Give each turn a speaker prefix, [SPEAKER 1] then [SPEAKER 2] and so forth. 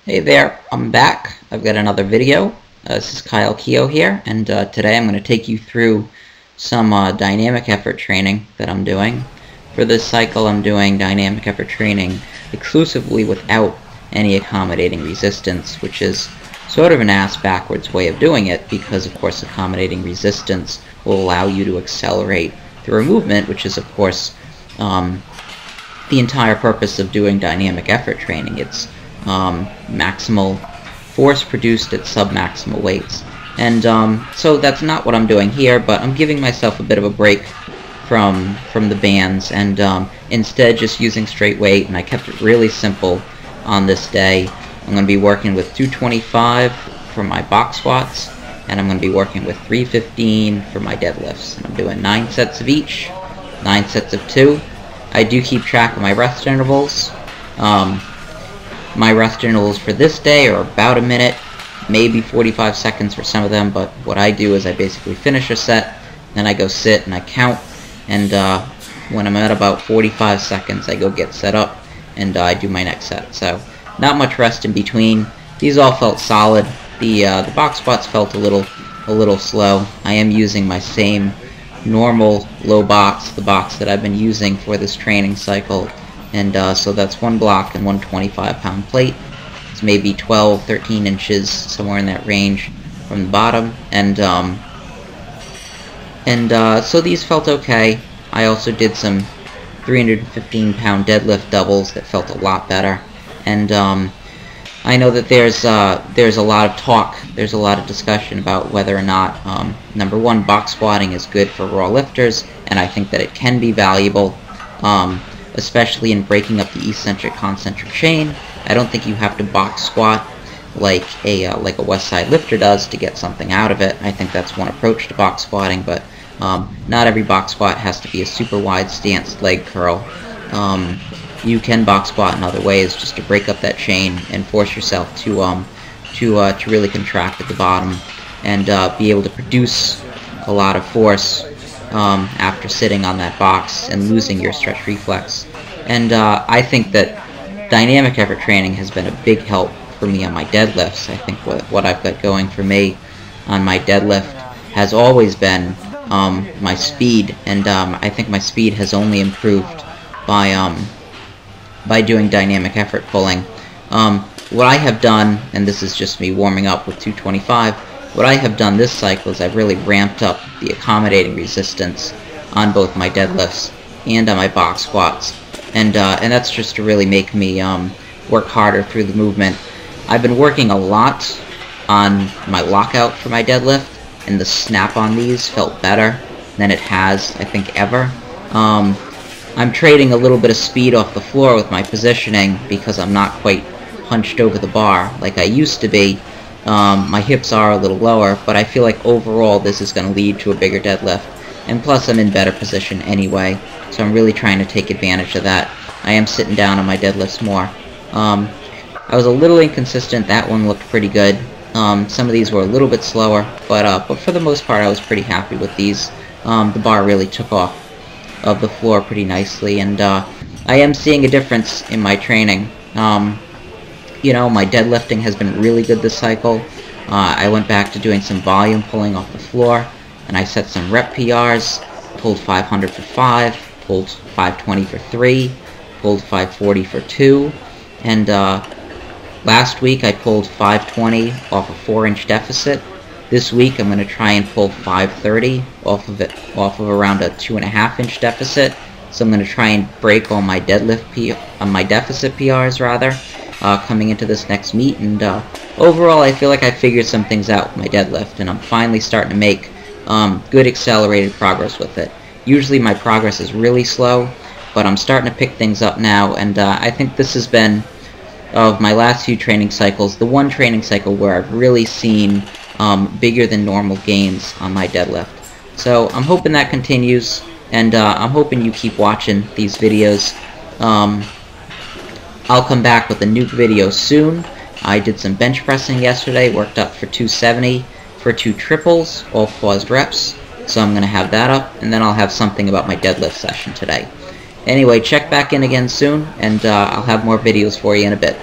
[SPEAKER 1] Hey there, I'm back. I've got another video. This is Keough here, and today I'm going to take you through some dynamic effort training that I'm doing. For this cycle, I'm doing dynamic effort training exclusively without any accommodating resistance, which is sort of an ass-backwards way of doing it, because of course accommodating resistance will allow you to accelerate through a movement, which is of course the entire purpose of doing dynamic effort training. It's maximal force produced at submaximal weights. And so that's not what I'm doing here, but I'm giving myself a bit of a break from the bands and instead just using straight weight, and I kept it really simple on this day. I'm going to be working with 225 for my box squats, and I'm going to be working with 315 for my deadlifts. And I'm doing 9 sets of each, 9 sets of 2. I do keep track of my rest intervals. My rest intervals for this day are about a minute, maybe 45 seconds for some of them, but what I do is I basically finish a set, then I go sit and I count, and when I'm at about 45 seconds I go get set up and I do my next set. So not much rest in between. These all felt solid. The box squats felt a little slow. I am using my same normal low box, the box that I've been using for this training cycle. And so that's one block and one 25-pound plate. It's maybe 12, 13 inches, somewhere in that range from the bottom. And so these felt okay. I also did some 315-pound deadlift doubles that felt a lot better. And I know that there's a lot of talk, there's a lot of discussion about whether or not, number one, box squatting is good for raw lifters, and I think that it can be valuable. Especially in breaking up the eccentric concentric chain. I don't think you have to box squat like a West Side lifter does to get something out of it. I think that's one approach to box squatting, but not every box squat has to be a super wide stance leg curl. You can box squat in other ways just to break up that chain and force yourself to really contract at the bottom and be able to produce a lot of force after sitting on that box and losing your stretch reflex. And I think that dynamic effort training has been a big help for me on my deadlifts. I think what I've got going for me on my deadlift has always been my speed, and I think my speed has only improved by doing dynamic effort pulling. What I have done, and this is just me warming up with 225, what I have done this cycle is I've really ramped up the accommodating resistance on both my deadlifts and on my box squats, and that's just to really make me work harder through the movement. I've been working a lot on my lockout for my deadlift, and the snap on these felt better than it has, I think, ever. I'm trading a little bit of speed off the floor with my positioning because I'm not quite hunched over the bar like I used to be. My hips are a little lower, but I feel like overall this is going to lead to a bigger deadlift. And plus I'm in better position anyway, so I'm really trying to take advantage of that. I am sitting down on my deadlifts more. I was a little inconsistent. That one looked pretty good. Some of these were a little bit slower, but for the most part I was pretty happy with these. The bar really took off of the floor pretty nicely, and I am seeing a difference in my training. You know, my deadlifting has been really good this cycle. I went back to doing some volume pulling off the floor, and I set some rep PRs, pulled 500 for 5, pulled 520 for 3, pulled 540 for 2, and last week I pulled 520 off a 4-inch deficit. This week I'm going to try and pull 530 off of around a 2.5-inch deficit. So I'm going to try and break all my my deficit PRs rather. Coming into this next meet, and overall I feel like I figured some things out with my deadlift, and I'm finally starting to make good accelerated progress with it. Usually my progress is really slow, but I'm starting to pick things up now, and I think this has been, of my last few training cycles, the one training cycle where I've really seen bigger than normal gains on my deadlift. So I'm hoping that continues, and I'm hoping you keep watching these videos. I'll come back with a new video soon. I did some bench pressing yesterday, worked up for 270 for 2 triples, all paused reps, so I'm going to have that up, and then I'll have something about my deadlift session today. Anyway, check back in again soon, and I'll have more videos for you in a bit.